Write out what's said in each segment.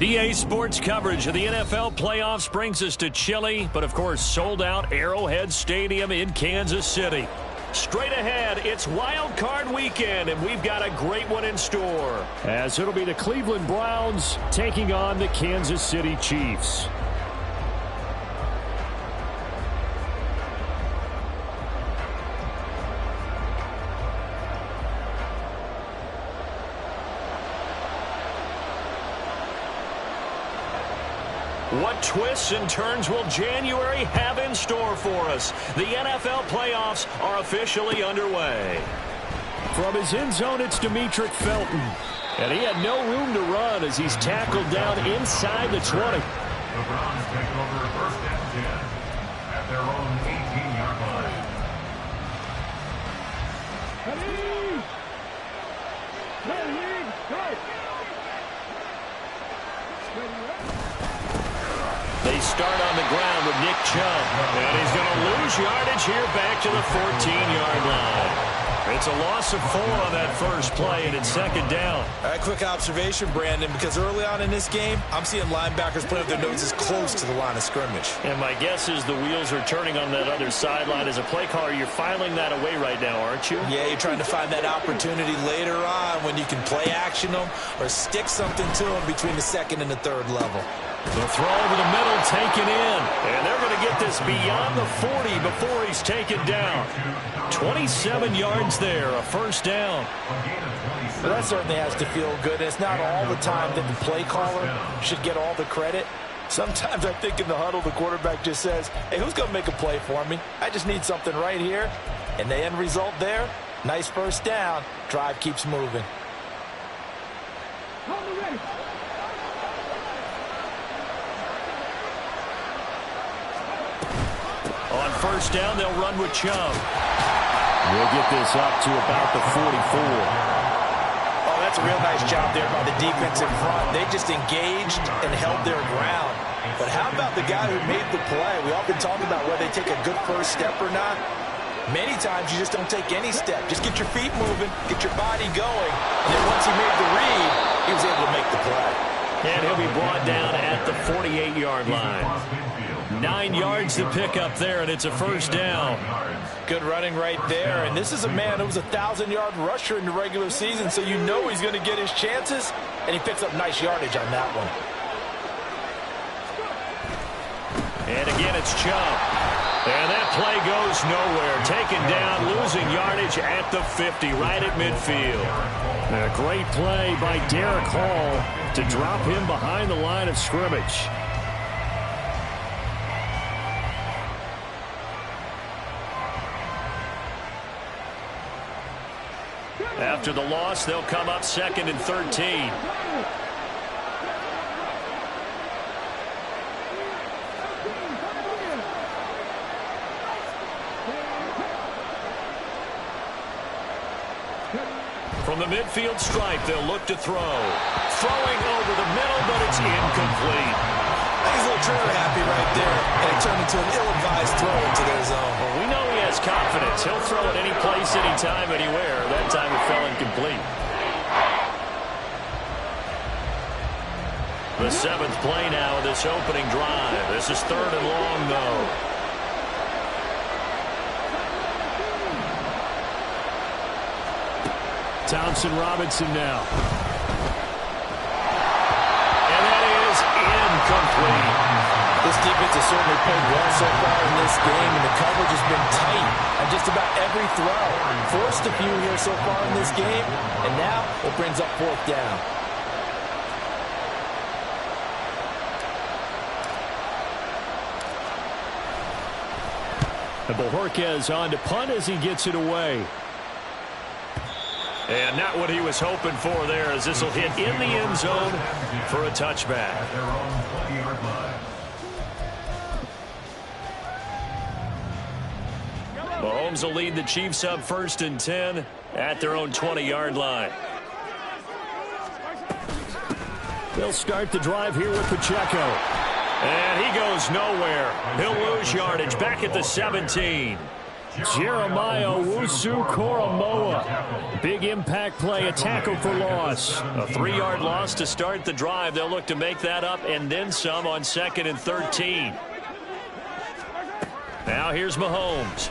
EA Sports coverage of the NFL playoffs brings us to chilly, but of course sold-out Arrowhead Stadium in Kansas City. Straight ahead, it's Wild Card Weekend, and we've got a great one in store. As it'll be the Cleveland Browns taking on the Kansas City Chiefs. What twists and turns will January have in store for us? The NFL playoffs are officially underway. From his end zone, it's Demetric Felton. And he had no room to run as he's tackled down inside the 20. The Browns take over first and 10 at their own 18-yard line. They start on the ground with Nick Chubb. And he's going to lose yardage here back to the 14-yard line. It's a loss of 4 on that first play, and it's second down. A quick observation, Brandon, because early on in this game, I'm seeing linebackers putting up their noses close to the line of scrimmage. And my guess is the wheels are turning on that other sideline. As a play caller, you're filing that away right now, aren't you? Yeah, you're trying to find that opportunity later on when you can play action them or stick something to them between the second and the third level. The throw over the middle taken in. And they're going to get this beyond the 40 before he's taken down. 27 yards there, a first down. Well, that certainly has to feel good. It's not all the time that the play caller should get all the credit. Sometimes I think in the huddle, the quarterback just says, hey, who's going to make a play for me? I just need something right here. And the end result there, nice first down. Drive keeps moving. On first down, they'll run with Chubb. We'll get this up to about the 44. Oh, that's a real nice job there by the defense in front. They just engaged and held their ground. But how about the guy who made the play? We often talk about whether they take a good first step or not. Many times you just don't take any step. Just get your feet moving, get your body going. And then once he made the read, he was able to make the play. And he'll be brought down at the 48-yard line. 9 yards to pick up there, and it's a first down. Good running right there. And this is a man who was a 1,000-yard rusher in the regular season, so you know he's going to get his chances, and he picks up nice yardage on that one. And again, it's Chubb. And that play goes nowhere. Taken down, losing yardage at the 50, right at midfield. A great play by Derek Hall to drop him behind the line of scrimmage. After the loss, they'll come up second and 13. From the midfield stripe, they'll look to throw. Throwing over the middle, but it's incomplete. He's a little trigger happy right there, and it turned into an ill-advised throw into their zone. Well, we know he has confidence. He'll throw it any place, anytime, anywhere. That time it fell incomplete. The 7th play now of this opening drive. This is 3rd and long, though. Townsend Robinson now. And that is incomplete. This defense has certainly played well so far in this game, and the coverage has been tight on just about every throw. Forced a few here so far in this game, and now it brings up 4th down. And Bojorquez on to punt as he gets it away. And not what he was hoping for there, as this will hit in the end zone for a touchback. Mahomes will lead the Chiefs up 1st and 10 at their own 20-yard line. They'll start the drive here with Pacheco. And he goes nowhere. He'll lose yardage back at the 17. Jeremiah Owusu-Koramoah. Big impact play, a tackle for loss. A 3-yard loss to start the drive. They'll look to make that up and then some on 2nd and 13. Now here's Mahomes.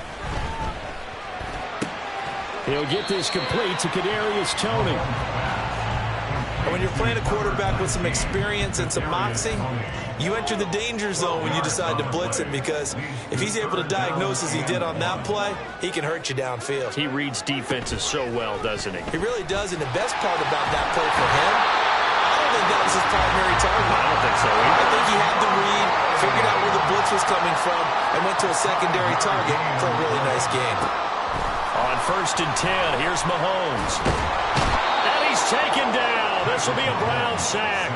He'll get this complete to Kadarius Toney. When you're playing a quarterback with some experience and some moxie, you enter the danger zone when you decide to blitz him, because if he's able to diagnose as he did on that play, he can hurt you downfield. He reads defenses so well, doesn't he? He really does, and the best part about that play for him, I don't think that was his primary target. I don't think so either. I think he had the read, figured out where the blitz was coming from, and went to a secondary target for a really nice game. On 1st and 10, here's Mahomes. And he's taken down. This will be a Brown sack.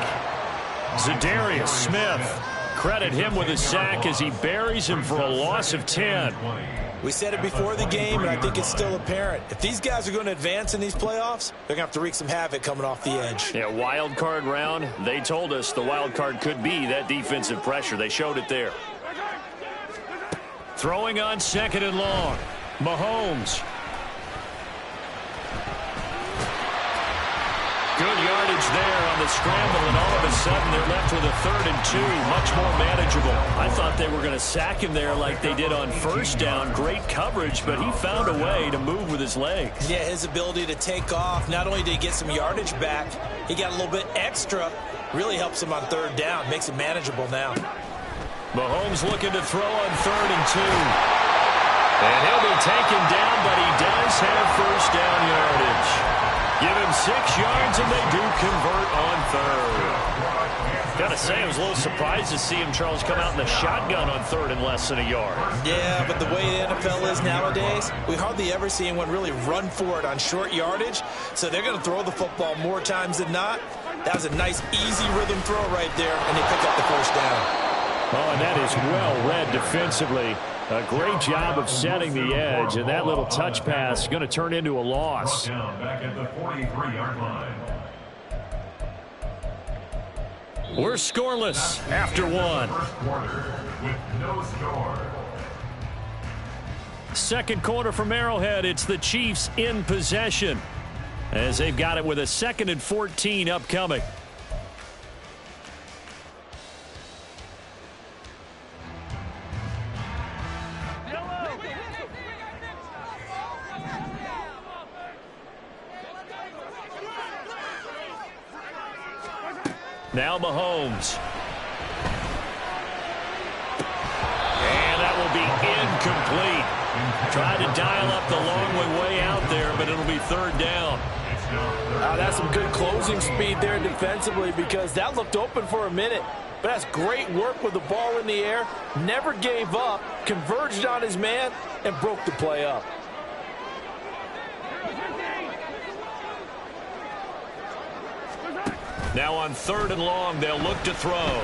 Zadarius Smith. Credit him with a sack as he buries him for a loss of 10. We said it before the game, and I think it's still apparent. If these guys are going to advance in these playoffs, they're going to have to wreak some havoc coming off the edge. Yeah, wild card round. They told us the wild card could be that defensive pressure. They showed it there. Throwing on 2nd and long. Mahomes. Good yardage there on the scramble, and all of a sudden they're left with a 3rd and 2, much more manageable. I thought they were going to sack him there like they did on 1st down. Great coverage, but he found a way to move with his legs. Yeah, his ability to take off, not only did he get some yardage back, he got a little bit extra. Really helps him on 3rd down, makes it manageable now. Mahomes looking to throw on 3rd and 2. And he'll be taken down, but he does have 1st down yardage. Give him 6 yards, and they do convert on 3rd. Got to say, I was a little surprised to see him, Charles, come out in the shotgun on 3rd and less than a yard. Yeah, but the way the NFL is nowadays, we hardly ever see anyone really run for it on short yardage, so they're going to throw the football more times than not. That was a nice, easy rhythm throw right there, and they pick up the 1st down. Oh, and that is well read defensively. A great job of setting the edge, and that little touch pass is going to turn into a loss. Back at the 43-yard line. We're scoreless after 1. First quarter with no score. 2nd quarter from Arrowhead. It's the Chiefs in possession as they've got it with a 2nd and 14 upcoming. Now Mahomes. And that will be incomplete. Tried to dial up the long way out there, but it'll be 3rd down. That's some good closing speed there defensively, because that looked open for a minute. But that's great work with the ball in the air. Never gave up, converged on his man, and broke the play up. Now on 3rd and long, they'll look to throw.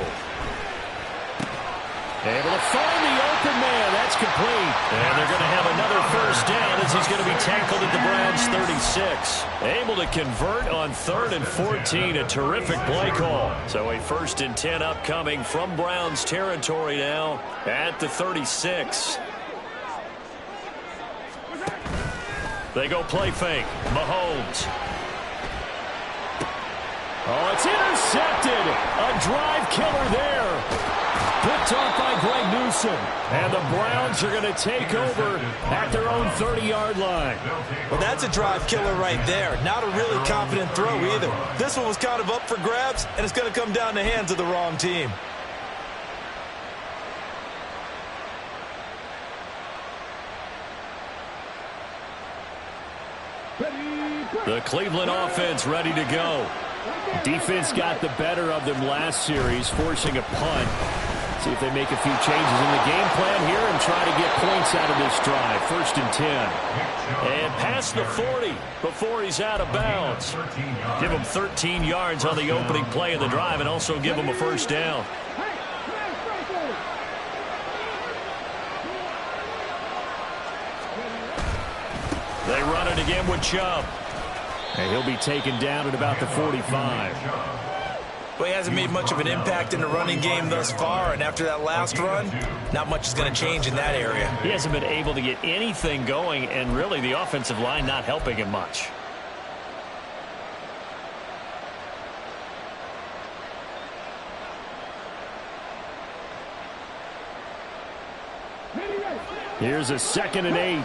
Able to find the open man. That's complete. And they're going to have another 1st down as he's going to be tackled at the Browns' 36. Able to convert on 3rd and 14. A terrific play call. So a 1st and 10 upcoming from Browns territory now at the 36. They go play fake. Mahomes. Oh, it's intercepted. A drive killer there. Picked off by Greg Newsome. And the Browns are going to take over at their own 30-yard line. Well, that's a drive killer right there. Not a really confident throw either. This one was kind of up for grabs, and it's going to come down the hands of the wrong team. The Cleveland offense ready to go. Defense got the better of them last series, forcing a punt. See if they make a few changes in the game plan here and try to get points out of this drive. 1st and 10. And past the 40 before he's out of bounds. Give him 13 yards on the opening play of the drive and also give him a 1st down. They run it again with Chubb. And he'll be taken down at about the 45. Well, he hasn't made much of an impact in the running game thus far, and after that last run, not much is going to change in that area. He hasn't been able to get anything going, and really the offensive line not helping him much. Here's a 2nd and 8.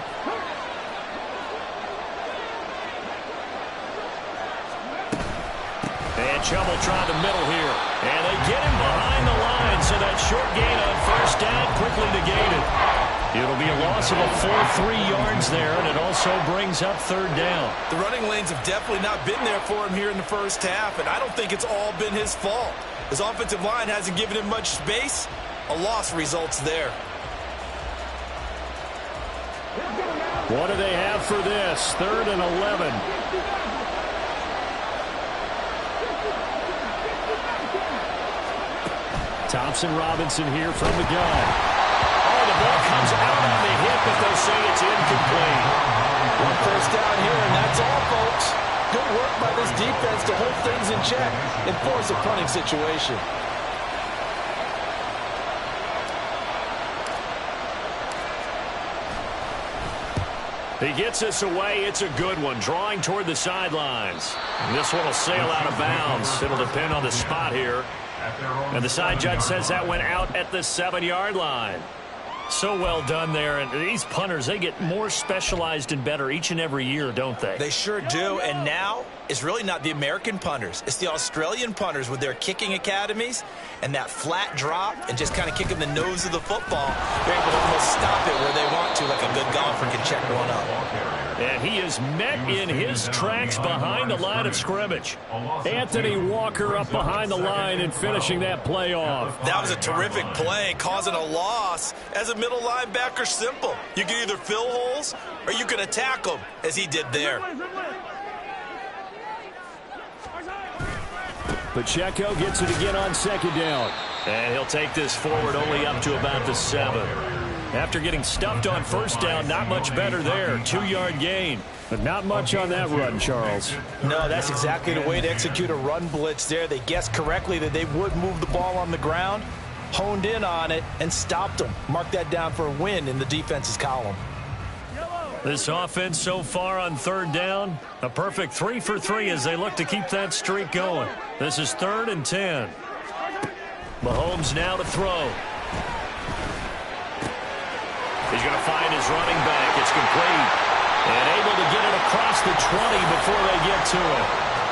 And trouble trying the middle here. And they get him behind the line, so that short gain on 1st down quickly negated. It'll be a loss of a full 3 yards there, and it also brings up 3rd down. The running lanes have definitely not been there for him here in the first half, and I don't think it's all been his fault. His offensive line hasn't given him much space. A loss results there. What do they have for this? 3rd and 11. Thompson Robinson here from the gun. Oh, the ball comes out on the hip, but they'll say it's incomplete. 1 first down here, and that's all, folks. Good work by this defense to hold things in check and force a punting situation. He gets us away. It's a good one. Drawing toward the sidelines. This one will sail out of bounds. It'll depend on the spot here. And the side judge says that went out at the 7-yard line. So well done there. And these punters, they get more specialized and better each and every year, don't they? They sure do. And now it's really not the American punters. It's the Australian punters with their kicking academies and that flat drop and just kind of kicking the nose of the football. They're able to almost stop it where they want to, like a good golfer can check one up. And he is met in his tracks behind the line of scrimmage. Anthony Walker up behind the line and finishing that play off. That was a terrific play, causing a loss. As a middle linebacker, simple. You can either fill holes or you can attack them, as he did there. Pacheco gets it again on 2nd down. And he'll take this forward only up to about the 7. After getting stuffed on 1st down, not much better there. 2-yard gain. But not much on that run, Charles. No, that's exactly the way to execute a run blitz there. They guessed correctly that they would move the ball on the ground, honed in on it, and stopped them. Mark that down for a win in the defense's column. This offense so far on 3rd down, a perfect 3 for 3 as they look to keep that streak going. This is 3rd and 10. Mahomes now to throw. He's going to find his running back. It's complete. And able to get it across the 20 before they get to it.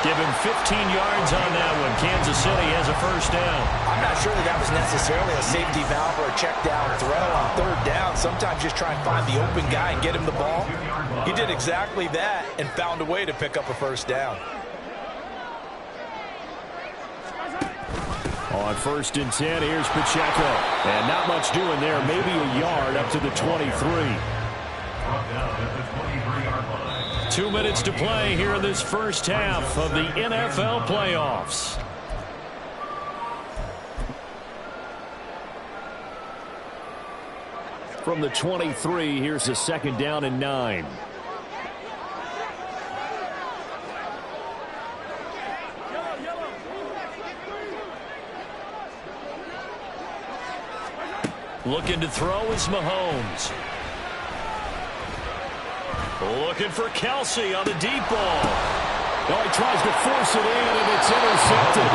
Give him 15 yards on that one. Kansas City has a 1st down. I'm not sure that was necessarily a safety valve or a check down throw on 3rd down. Sometimes just try and find the open guy and get him the ball. He did exactly that and found a way to pick up a 1st down. On 1st and 10, here's Pacheco. And not much doing there. Maybe a yard up to the 23. 2 minutes to play here in this first half of the NFL playoffs. From the 23, here's a 2nd down and 9. Looking to throw is Mahomes. Looking for Kelsey on the deep ball. Oh, he tries to force it in, and it's intercepted.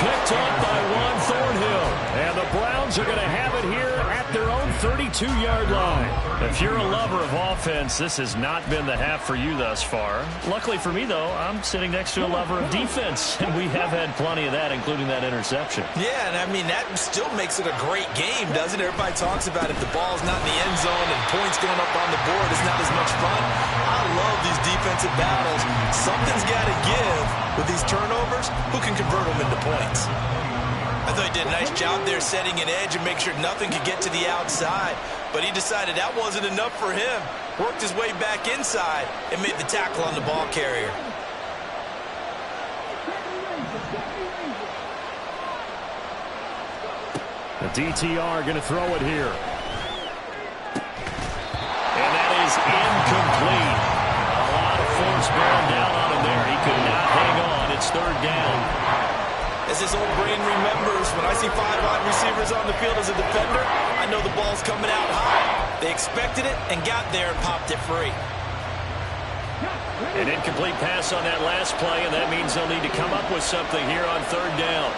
Picked up by Juan Thornhill. And the Browns are going to have it here at their own 32-yard line. If you're a lover of offense, this has not been the half for you thus far. Luckily for me, though, I'm sitting next to a lover of defense, and we have had plenty of that, including that interception. Yeah, and I mean, that still makes it a great game, doesn't it? Everybody talks about if the ball's not in the end zone and points going up on the board, it's not as much fun. I love these defensive battles. Something's got to give with these turnovers. Who can convert them into points? I thought he did a nice job there setting an edge and make sure nothing could get to the outside. But he decided that wasn't enough for him. Worked his way back inside and made the tackle on the ball carrier. The DTR going to throw it here. And that is incomplete. A lot of force bearing down on him there. He could not hang on. It's 3rd down. As his old brain remembers, when I see 5 wide receivers on the field as a defender, I know the ball's coming out high. They expected it and got there and popped it free. An incomplete pass on that last play, and that means they'll need to come up with something here on 3rd down.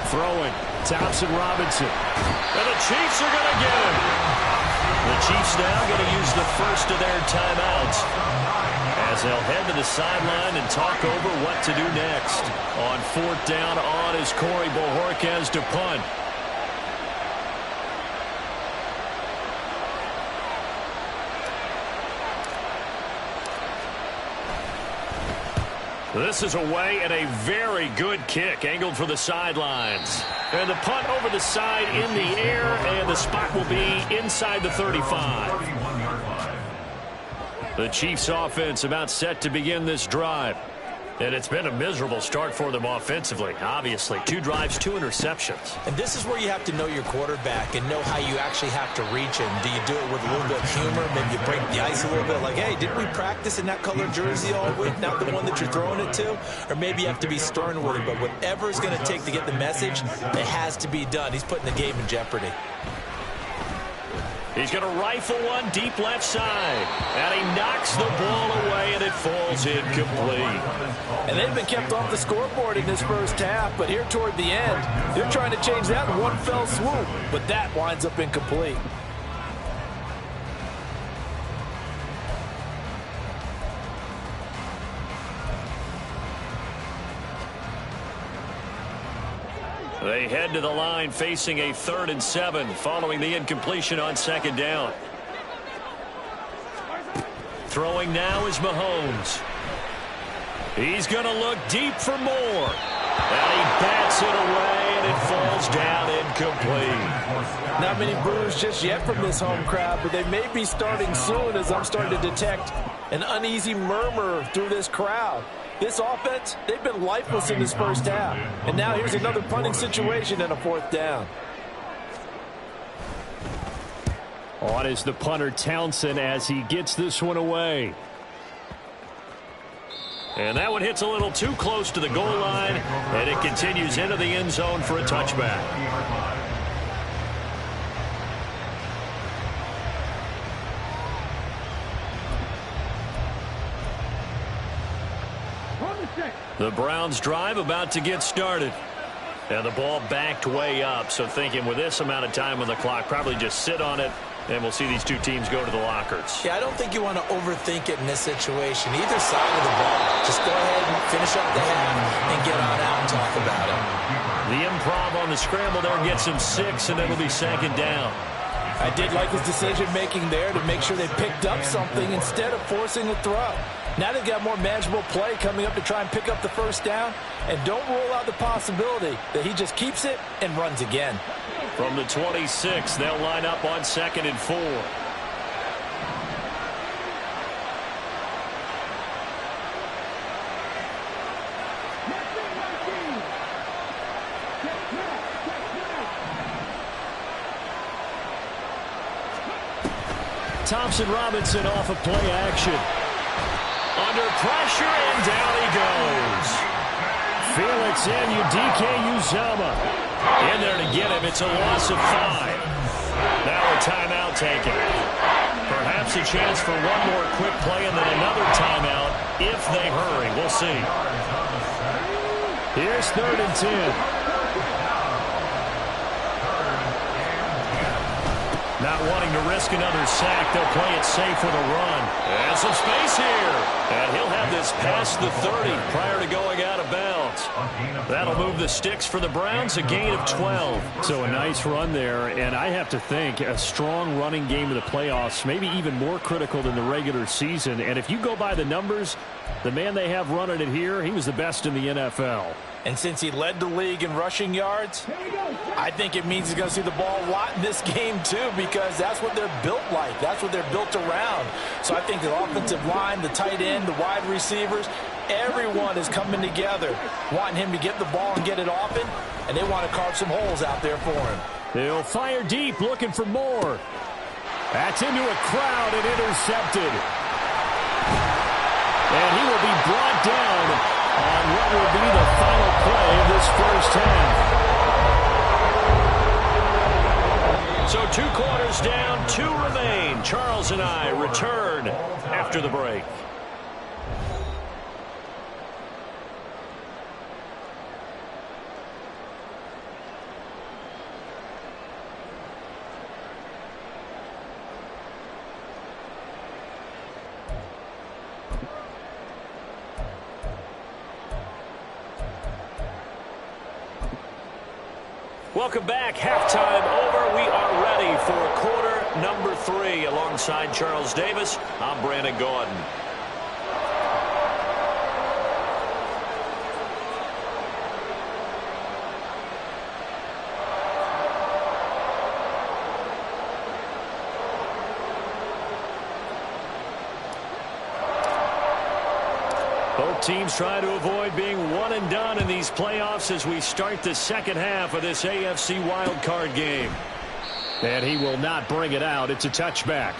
Throwing, Thompson-Robinson. And the Chiefs are going to get him. The Chiefs now going to use the first of their timeouts as they'll head to the sideline and talk over what to do next. On 4th down on is Corey Bojorquez to punt. This is away and a very good kick angled for the sidelines. And the punt over the side in the air, and the spot will be inside the 35. The Chiefs offense about set to begin this drive. And it's been a miserable start for them offensively. Obviously, 2 drives, 2 interceptions. And this is where you have to know your quarterback and know how you actually have to reach him. Do you do it with a little bit of humor? Maybe you break the ice a little bit like, hey, didn't we practice in that colored jersey all week? Not the one that you're throwing it to? Or maybe you have to be stern with it. But whatever it's going to take to get the message, it has to be done. He's putting the game in jeopardy. He's going to rifle one deep left side. And he knocks the ball away, and it falls incomplete. And they've been kept off the scoreboard in this first half, but here toward the end, they're trying to change that in one fell swoop. But that winds up incomplete. They head to the line facing a 3rd and 7 following the incompletion on 2nd down. Throwing now is Mahomes. He's going to look deep for more. And he bats it away, and it falls down incomplete. Not many boos just yet from this home crowd, but they may be starting soon as I'm starting to detect an uneasy murmur through this crowd. This offense, they've been lifeless in this first half. And now here's another punting situation and a 4th down. On is the punter Townsend as he gets this one away. And that one hits a little too close to the goal line, and it continues into the end zone for a touchback. The Browns drive about to get started. And the ball backed way up, so thinking with this amount of time on the clock, probably just sit on it, and we'll see these 2 teams go to the lockers. Yeah, I don't think you want to overthink it in this situation. Either side of the ball, just go ahead and finish up the half and get on out and talk about it. The improv on the scramble there gets him 6, and it'll be 2nd down. I did like his decision-making there to make sure they picked up something instead of forcing a throw. Now they've got more manageable play coming up to try and pick up the 1st down. And don't rule out the possibility that he just keeps it and runs again. From the 26, they'll line up on 2nd and 4. Thompson-Robinson off of play action. Under pressure, and down he goes. Felix in, DK Uzama. In there to get him. It's a loss of 5. Now a timeout taken. Perhaps a chance for one more quick play and then another timeout if they hurry. We'll see. Here's 3rd and 10. Not wanting to risk another sack, they'll play it safe with a run. And some space here. And he'll have this past the 30 prior to going out of bounds. That'll move the sticks for the Browns, a gain of 12. So a nice run there, and I have to think a strong running game of the playoffs, maybe even more critical than the regular season. And if you go by the numbers, the man they have running it here, he was the best in the NFL. And since he led the league in rushing yards, I think it means he's going to see the ball a lot in this game too, because that's what they're built like. That's what they're built around. So I think the offensive line, the tight end, the wide receivers, everyone is coming together, wanting him to get the ball and get it often, and they want to carve some holes out there for him. They'll fire deep, looking for more. That's into a crowd and intercepted. And he will be brought down on what will be the final play of this first half. So 2 quarters down, 2 remain. Charles and I return after the break. Welcome back. Halftime over. We are ready for quarter number 3. Alongside Charles Davis, I'm Brandon Gordon. Both teams try to avoid being one and done in these playoffs as we start the second half of this AFC wildcard game. And he will not bring it out. It's a touchback.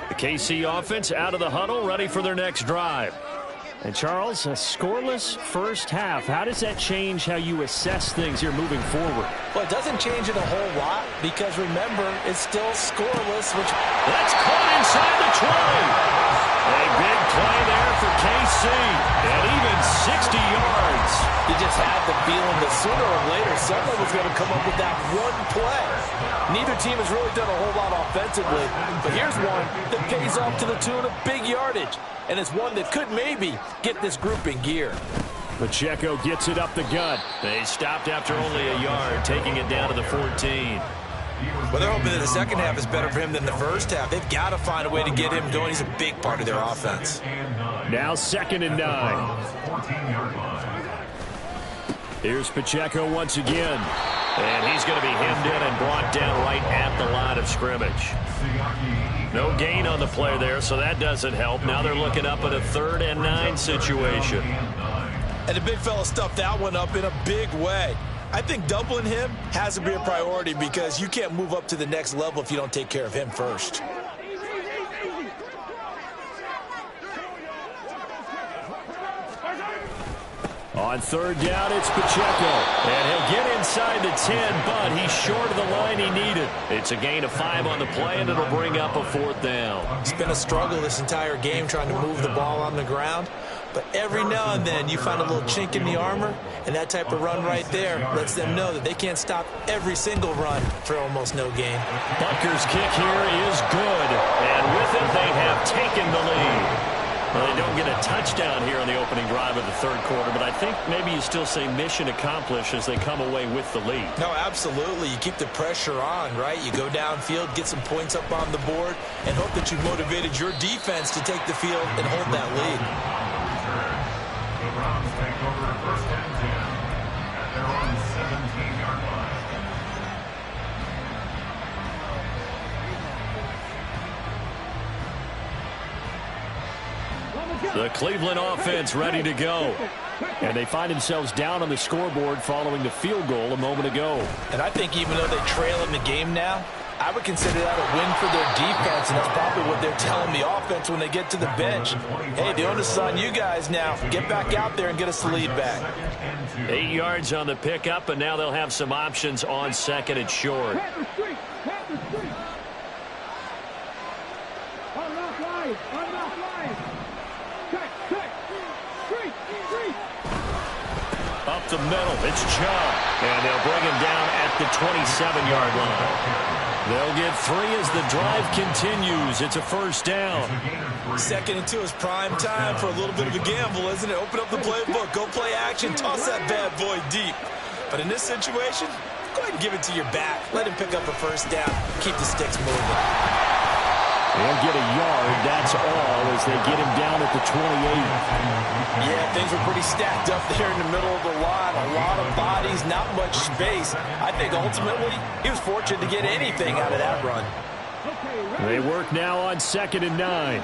The KC offense out of the huddle, ready for their next drive. And Charles, a scoreless first half. How does that change how you assess things here moving forward? Well, it doesn't change it a whole lot because, remember, it's still scoreless, which... That's caught inside the 20. A big play there for KC. And even 60 yards. You just had the feeling that sooner or later someone was going to come up with that one play. Neither team has really done a whole lot offensively, but here's one that pays off to the tune of big yardage. And it's one that could maybe get this group in gear. Pacheco gets it up the gut. They stopped after only a yard, taking it down to the 14. Well, they're hoping that the second half is better for him than the first half. They've got to find a way to get him going. He's a big part of their offense. Now 2nd and 9. Here's Pacheco once again. And he's going to be hemmed in and brought down right at the line of scrimmage. No gain on the play there, so that doesn't help. Now they're looking up at a 3rd and 9 situation. And the big fella stuffed that one up in a big way. I think doubling him has to be a priority because you can't move up to the next level if you don't take care of him first. On 3rd down, it's Pacheco. And he'll get inside the 10, but he's short of the line he needed. It's a gain of 5 on the play, and it'll bring up a 4th down. It's been a struggle this entire game trying to move the ball on the ground. But every now and then you find a little chink in the armor, and that type of run right there lets them know that they can't stop every single run for almost no gain. Butker's kick here is good, and with it they have taken the lead. Well, they don't get a touchdown here on the opening drive of the 3rd quarter, but I think maybe you still say mission accomplished as they come away with the lead. No, absolutely. You keep the pressure on, right? You go downfield, get some points up on the board, and hope that you've motivated your defense to take the field and hold that lead. The Browns take over 1st and 10 at their own 17-yard line. The Cleveland offense ready to go. And they find themselves down on the scoreboard following the field goal a moment ago. And I think even though they trail in the game now, I would consider that a win for their defense, and that's probably what they're telling the offense when they get to the bench. Hey, the onus is on you guys now. Get back out there and get us the lead back. 8 yards on the pickup, and now they'll have some options on 2nd and short. Up the middle, it's Chubb, and they'll bring him down at the 27-yard line. They'll get 3 as the drive continues. It's a 1st down. 2nd and 2 is prime time for a little bit of a gamble, isn't it? Open up the playbook, go play action, toss that bad boy deep. But in this situation, go ahead and give it to your back. Let him pick up a 1st down. Keep the sticks moving. They'll get a yard, that's all, as they get him down at the 28. Yeah, things were pretty stacked up there in the middle of the line. A lot of bodies, not much space. I think ultimately he was fortunate to get anything out of that run. They work now on 2nd and 9.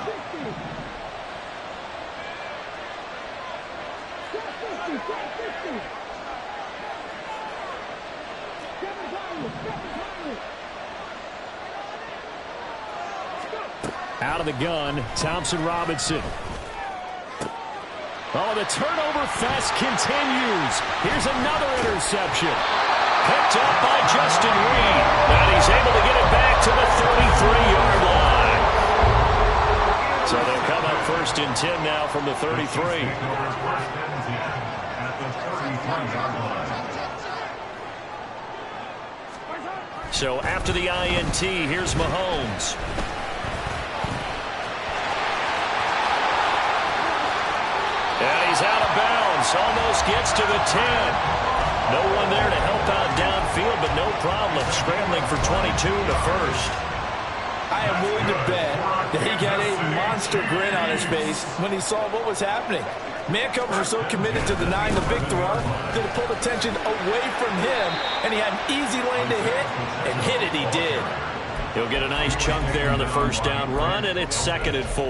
Out of the gun, Thompson-Robinson. Oh, the turnover fest continues. Here's another interception. Picked up by Justin Reed. And he's able to get it back to the 33-yard line. So they'll come up 1st and 10 now from the 33. So after the INT, here's Mahomes. And he's out of bounds. Almost gets to the 10. No one there to help out downfield, but no problem. Scrambling for 22 to first. I am willing to bet that he got a monster grin on his face when he saw what was happening. Man coverage were so committed to denying the big throw that it pulled attention away from him, and he had an easy lane to hit, and hit it he did. He'll get a nice chunk there on the first down run, and it's 2nd and 4.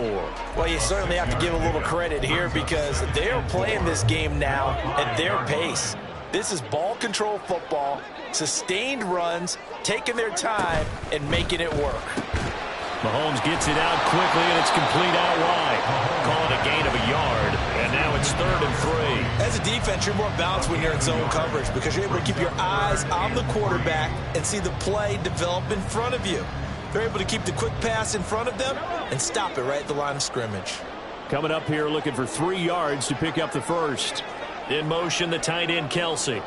Well, you certainly have to give a little credit here because they're playing this game now at their pace. This is ball control football, sustained runs, taking their time, and making it work. Mahomes gets it out quickly, and it's complete out wide. Call it a gain of a yard, and now it's 3rd and 3. As a defense, you're more balanced when you're in zone coverage because you're able to keep your eyes on the quarterback and see the play develop in front of you. They're able to keep the quick pass in front of them and stop it right at the line of scrimmage. Coming up here looking for 3 yards to pick up the first. In motion, the tight end, Kelsey.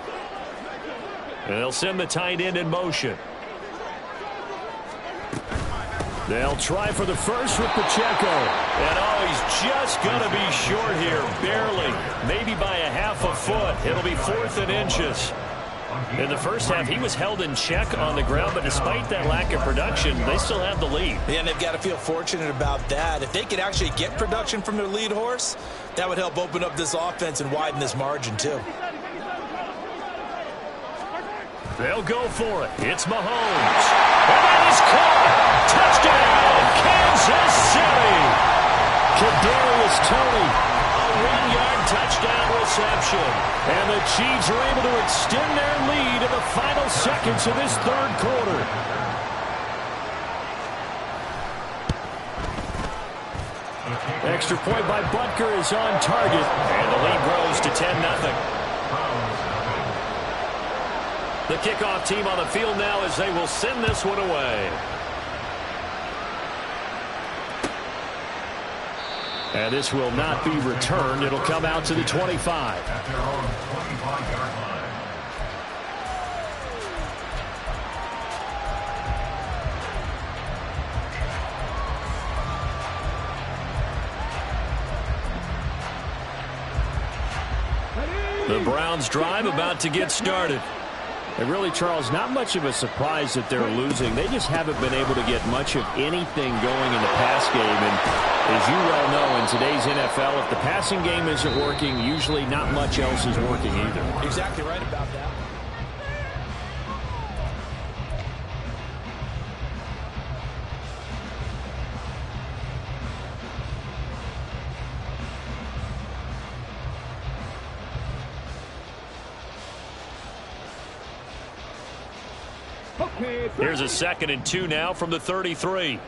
And they'll send the tight end in motion. They'll try for the first with Pacheco. And oh, he's just going to be short here, barely. Maybe by a half a foot. It'll be 4th and inches. In the first half, he was held in check on the ground, but despite that lack of production, they still have the lead. Yeah, and they've got to feel fortunate about that. If they could actually get production from their lead horse, that would help open up this offense and widen this margin, too. They'll go for it. It's Mahomes. And that is caught. Touchdown, Kansas City. Kadarius Toney, a 1-yard touchdown reception. And the Chiefs are able to extend their lead in the final seconds of this 3rd quarter. Extra point by Butker is on target. And the lead grows to 10-0. The kickoff team on the field now as they will send this one away. And this will not be returned. It'll come out to the 25. At their own 25-yard line. The Browns drive about to get started. And really, Charles, not much of a surprise that they're losing. They just haven't been able to get much of anything going in the pass game. And as you well know, in today's NFL, if the passing game isn't working, usually not much else is working either. Exactly right about that. Here's a 2nd and 2 now from the 33.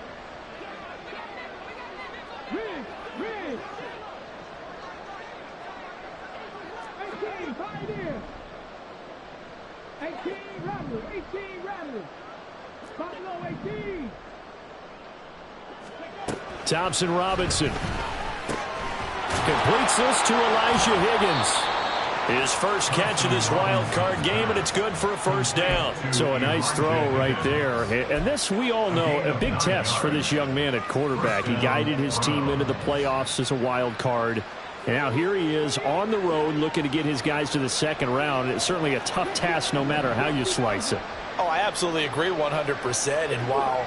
Thompson-Robinson completes this to Elijah Higgins. His first catch of this wild card game, and it's good for a first down. So a nice throw right there. And this, we all know, a big test for this young man at quarterback. He guided his team into the playoffs as a wild card. And now here he is on the road looking to get his guys to the 2nd round. It's certainly a tough task no matter how you slice it. Oh, I absolutely agree 100%. And while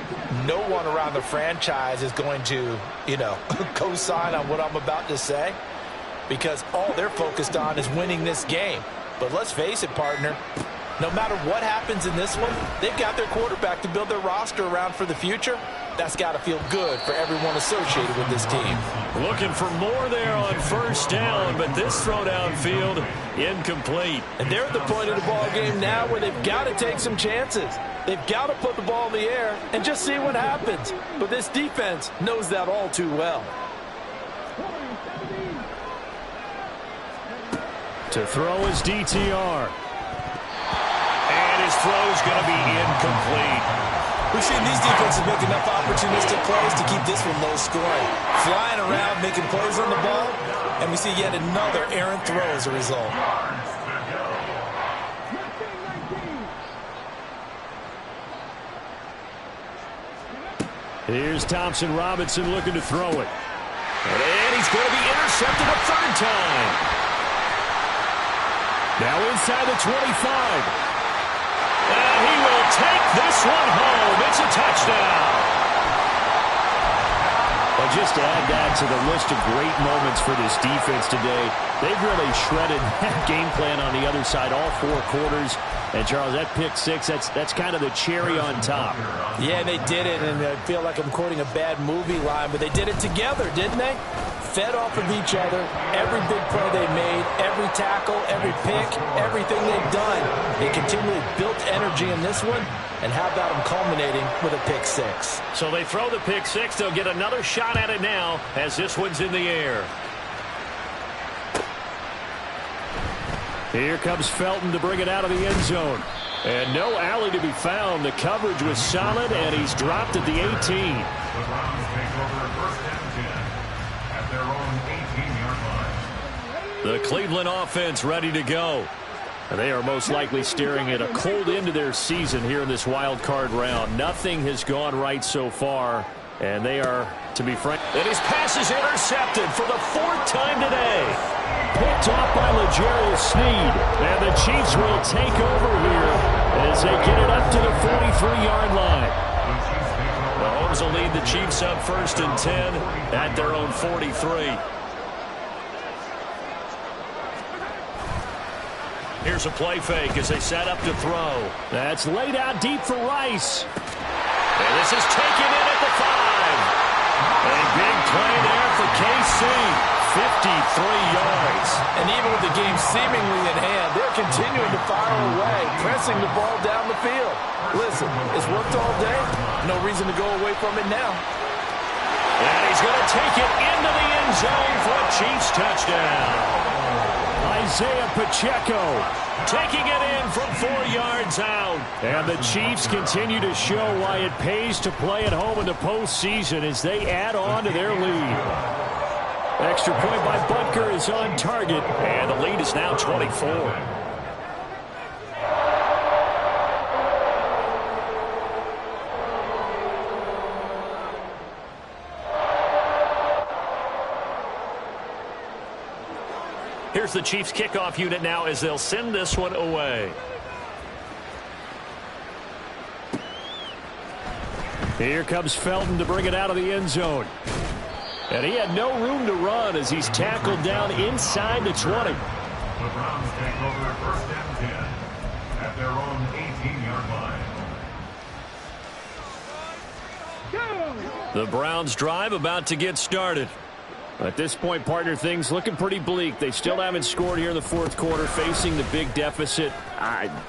no one around the franchise is going to, co-sign on what I'm about to say, because all they're focused on is winning this game. But let's face it, partner, no matter what happens in this one, they've got their quarterback to build their roster around for the future. That's got to feel good for everyone associated with this team. Looking for more there on first down, but this throw downfield incomplete. And they're at the point of the ball game now where they've got to take some chances. They've got to put the ball in the air and just see what happens. But this defense knows that all too well. To throw is DTR. And his throw's going to be incomplete. We've seen these defenses make enough opportunistic plays to keep this one low scoring. Flying around, making plays on the ball, and we see yet another errant throw as a result. Here's Thompson Robinson looking to throw it. And he's going to be intercepted a third time. Now inside the 25. And he will take this one home. It's a touchdown. Well, just to add that to the list of great moments for this defense today, they've really shredded that game plan on the other side all 4 quarters. And, Charles, that pick six, that's kind of the cherry on top. Yeah, they did it, and I feel like I'm quoting a bad movie line, but they did it together, didn't they? Fed off of each other, every big play they made, every tackle, every pick, everything they've done. They continually built energy in this one, and how about them culminating with a pick six? So they throw the pick six. They'll get another shot at it now as this one's in the air. Here comes Felton to bring it out of the end zone. And no alley to be found. The coverage was solid, and he's dropped at the 18. The Browns take over first and 10 at their own 18-yard line. The Cleveland offense ready to go. And they are most likely staring at a cold end to their season here in this wild card round. Nothing has gone right so far, and they are, to be frank. And his pass is intercepted for the 4th time today. Picked off by L'Jarius Sneed. And the Chiefs will take over here as they get it up to the 43-yard line. Mahomes will lead the Chiefs up 1st and 10 at their own 43. Here's a play fake as they set up to throw. That's laid out deep for Rice. And this is taken in at the 5. A big play there for KC. 53 yards. And even with the game seemingly in hand, they're continuing to fire away, pressing the ball down the field. Listen, it's worked all day. No reason to go away from it now. And he's going to take it into the end zone for a Chiefs touchdown. Isaiah Pacheco taking it in from 4 yards out. And the Chiefs continue to show why it pays to play at home in the postseason as they add on to their lead. Extra point by Butker is on target. And the lead is now 24. Here's the Chiefs kickoff unit now as they'll send this one away. Here comes Felton to bring it out of the end zone. And he had no room to run as he's tackled down inside the 20. The Browns take over first and 10 at their own 18-yard line. The Browns drive about to get started. At this point, partner, things looking pretty bleak. They still haven't scored here in the 4th quarter, facing the big deficit.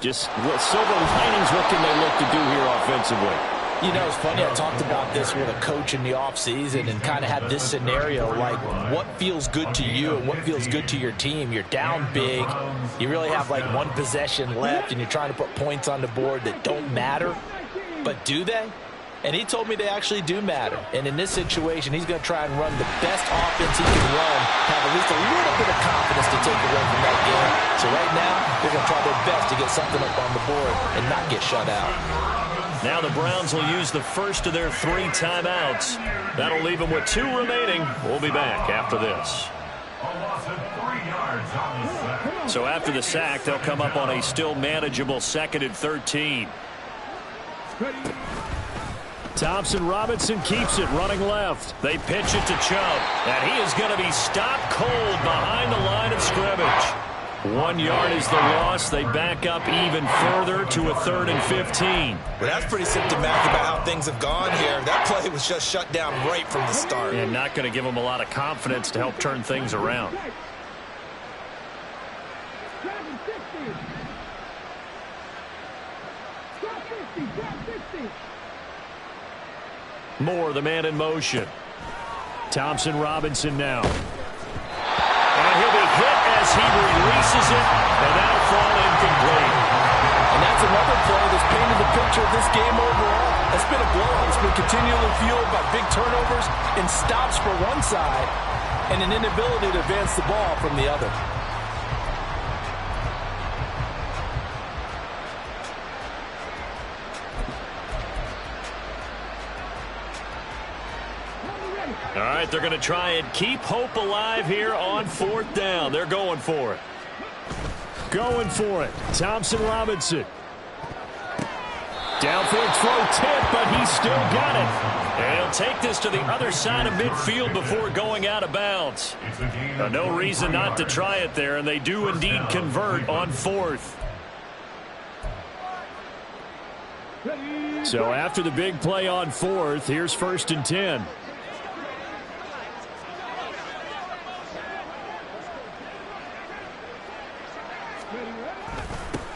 Silver linings, what can they look to do here offensively? You know, it's funny, I talked about this with a coach in the offseason and kind of had this scenario, like what feels good to you and what feels good to your team. You're down big. You really have like 1 possession left, and you're trying to put points on the board that don't matter. But do they? And he told me they actually do matter. And in this situation, he's going to try and run the best offense he can run, have at least a little bit of confidence to take away from that game. So right now, they're going to try their best to get something up on the board and not get shut out. Now the Browns will use the first of their 3 timeouts. That'll leave them with 2 remaining. We'll be back after this. So after the sack, they'll come up on a still manageable 2nd and 13. Thompson Robinson keeps it running left. They pitch it to Chubb, and he is going to be stopped cold behind the line of scrimmage. 1 yard is the loss. They back up even further to a 3rd and 15. Well, that's pretty symptomatic about how things have gone here. That play was just shut down right from the start. And not going to give them a lot of confidence to help turn things around. Moore, the man in motion. Thompson Robinson now. And he'll be hit as he releases it, and that'll fall incomplete. And that's another play that's painted the picture of this game overall. It's been a blowout. It's been continually fueled by big turnovers and stops for one side and an inability to advance the ball from the other. All right, they're going to try and keep hope alive here on 4th down. They're going for it. Going for it. Thompson Robinson. Downfield throw tip, but he's still got it. And he'll take this to the other side of midfield before going out of bounds. No reason not to try it there, and they do indeed convert on 4th. So after the big play on 4th, here's 1st and 10.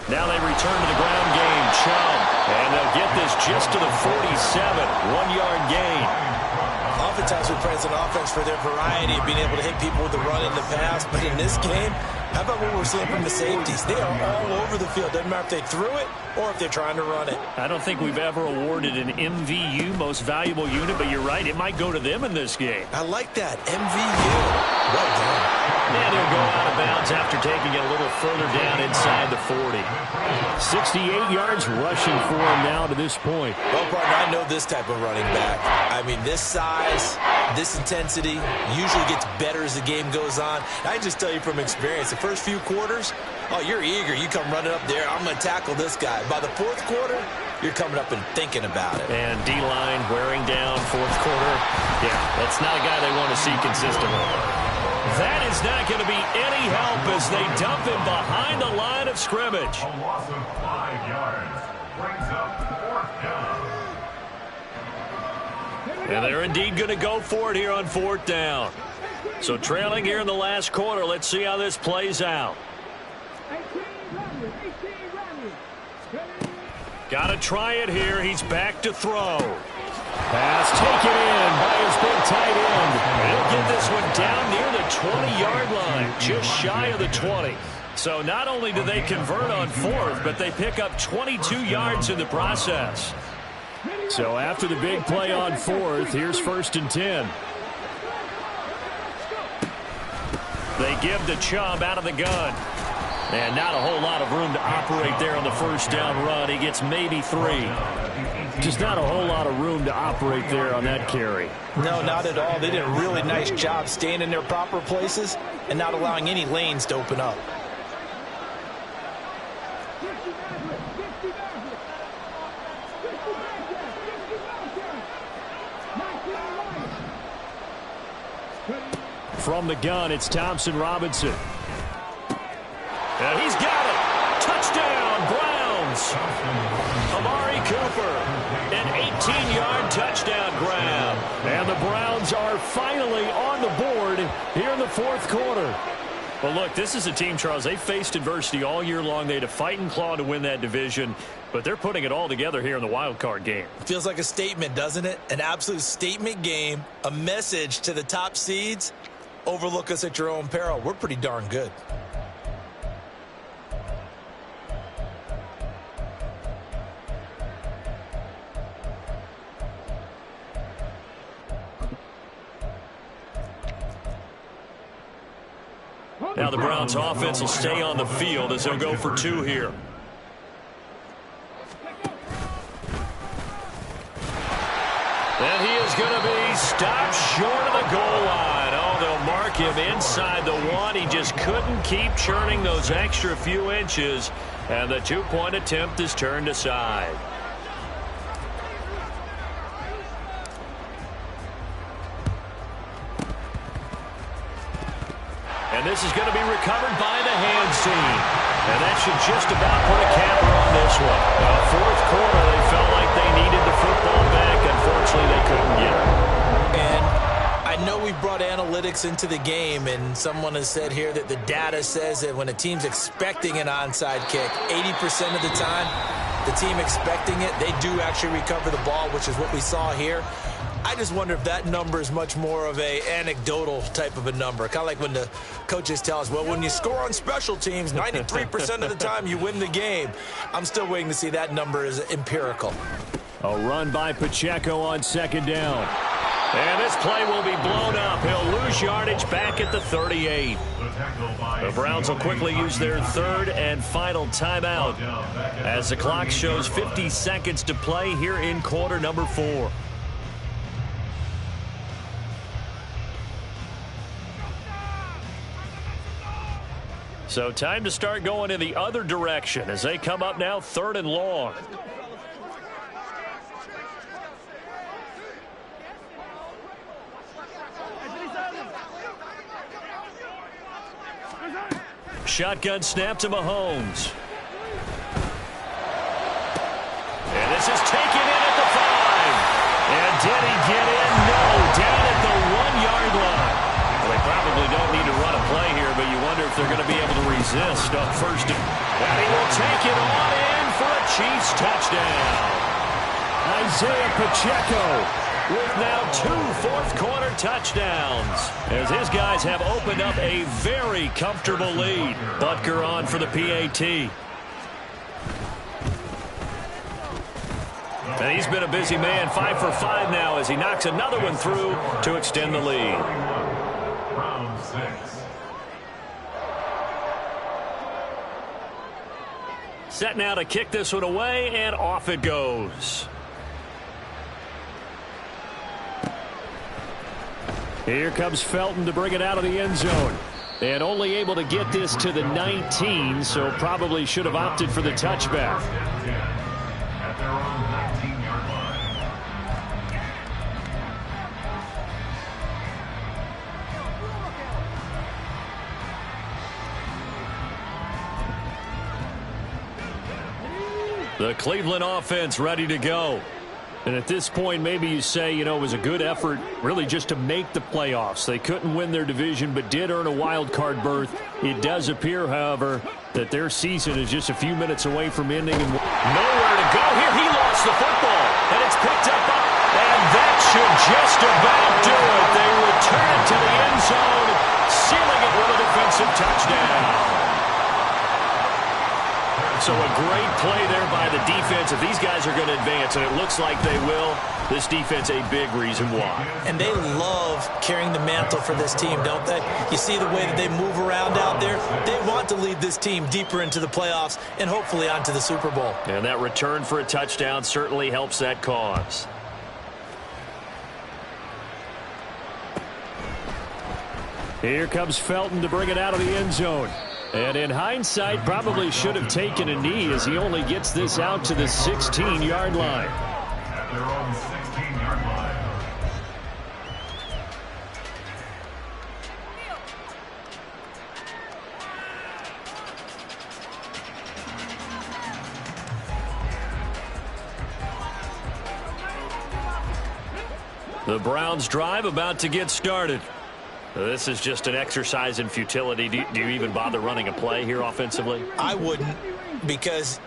Now they return to the ground game. Chubb. And they'll get this just to the 47. 1-yard gain. Oftentimes we praise an offense for their variety of being able to hit people with the run in the pass. But in this game, how about what we're seeing from the safeties? They are all over the field. Doesn't matter if they threw it or if they're trying to run it. I don't think we've ever awarded an MVU, most valuable unit, but you're right. It might go to them in this game. I like that. MVU. Well done. And he'll go out of bounds after taking it a little further down inside the 40. 68 yards rushing for him now to this point. Well, partner, I know this type of running back. I mean, this size, this intensity usually gets better as the game goes on. I just tell you from experience, the first few quarters, oh, you're eager. You come running up there, I'm going to tackle this guy. By the 4th quarter, you're coming up and thinking about it. And D-line wearing down 4th quarter. Yeah, that's not a guy they want to see consistently. That is not going to be any help as they dump him behind the line of scrimmage. A loss of 5 yards brings up 4th down. And they're indeed going to go for it here on 4th down. So trailing here in the last quarter, let's see how this plays out. Got to try it here. He's back to throw. Pass taken in by his big tight end. He'll get this one down near the 20-yard line, just shy of the 20. So not only do they convert on 4th, but they pick up 22 yards in the process. So after the big play on 4th, here's 1st and 10. They give the Chubb out of the gun. And not a whole lot of room to operate there on the 1st down run. He gets maybe 3. Just not a whole lot of room to operate there on that carry. No, not at all. They did a really nice job staying in their proper places and not allowing any lanes to open up. From the gun, it's Thompson Robinson. And he's got it. Touchdown, Browns. Amari Cooper, an 18-yard touchdown grab. And the Browns are finally on the board here in the 4th quarter. Well, look, this is a team, Charles, they faced adversity all year long. They had to fight and claw to win that division, but they're putting it all together here in the wild card game. Feels like a statement, doesn't it? An absolute statement game, a message to the top seeds. Overlook us at your own peril. We're pretty darn good. Now the Browns offense will stay on the field as they'll go for 2 here. And he is going to be stopped short of the goal line. Oh, they'll mark him inside the 1. He just couldn't keep churning those extra few inches, and the 2-point attempt is turned aside. And this is going to be recovered by the hands team. And that should just about put a capper on this one. Fourth quarter, they felt like they needed the football back. Unfortunately, they couldn't get it. And I know we brought analytics into the game, and someone has said here that the data says that when a team's expecting an onside kick, 80% of the time, the team expecting it, they do actually recover the ball, which is what we saw here. I just wonder if that number is much more of a anecdotal type of a number. Kind of like when the coaches tell us, well, when you score on special teams, 93% of the time you win the game. I'm still waiting to see that number is empirical. A run by Pacheco on second down. And this play will be blown up. He'll lose yardage back at the 38. The Browns will quickly use their third and final timeout as the clock shows 50 seconds to play here in quarter number 4. So time to start going in the other direction as they come up now third and long. Shotgun snap to Mahomes. And this is taken in at the 5. And did he get in? No, down at the 1-yard line. Well, they probably don't need to run a play here, but you wonder if they're going to be able to resist on first. And he will take it on in for a Chiefs touchdown. Isaiah Pacheco with now 2 fourth-quarter touchdowns as his guys have opened up a very comfortable lead. Butker on for the PAT. And he's been a busy man, 5 for 5 now as he knocks another one through to extend the lead. Round 6. Set now to kick this one away, and off it goes. Here comes Felton to bring it out of the end zone. And only able to get this to the 19, so probably should have opted for the touchback. At their own 19-yard line. The Cleveland offense ready to go. And at this point, maybe you say, you know, it was a good effort really just to make the playoffs. They couldn't win their division, but did earn a wild card berth. It does appear, however, that their season is just a few minutes away from ending. And nowhere to go here. He lost the football, and it's picked up. And that should just about do it. They return it to the end zone, sealing it with a defensive touchdown. So a great play there by the defense. If these guys are going to advance, and it looks like they will, this defense a big reason why. And they love carrying the mantle for this team, don't they? You see the way that they move around out there? They want to lead this team deeper into the playoffs and hopefully onto the Super Bowl. And that return for a touchdown certainly helps that cause. Here comes Felton to bring it out of the end zone. And in hindsight, probably should have taken a knee as he only gets this out to the 16-yard line. At their own 16-yard line. The Browns drive about to get started. This is just an exercise in futility. Do you even bother running a play here offensively? I wouldn't, because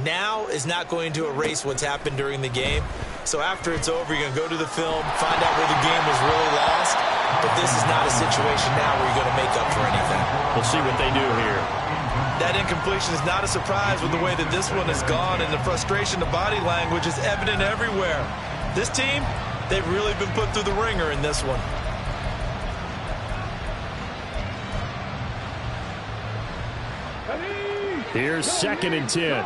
now is not going to erase what's happened during the game. So after it's over, you're going to go to the film, find out where the game was really lost. But this is not a situation now where you're going to make up for anything. We'll see what they do here. That incompletion is not a surprise with the way that this one has gone, and the frustration, the body language is evident everywhere. This team, they've really been put through the ringer in this one. Here's 2nd and 10.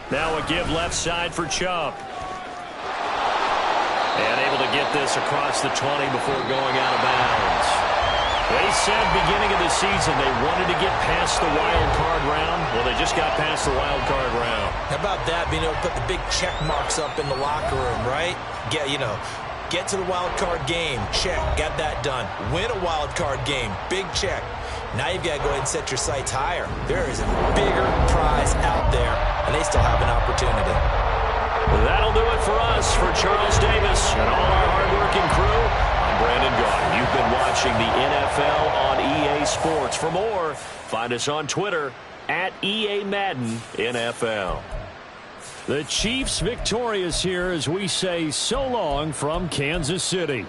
Now a give left side for Chubb. And able to get this across the 20 before going out of bounds. They said beginning of the season they wanted to get past the wild card round. Well, they just got past the wild card round. How about that, being able to put the big check marks up in the locker room, right? Yeah, you know, Get to the wild card game. Check. Got that done. Win a wild card game. Big check. Now you've got to go ahead and set your sights higher. There is a bigger prize out there, and they still have an opportunity. That'll do it for us. For Charles Davis and all our hardworking crew, I'm Brandon Gaudin. You've been watching the NFL on EA Sports. For more, find us on Twitter at EA Madden NFL. The Chiefs victorious here as we say so long from Kansas City.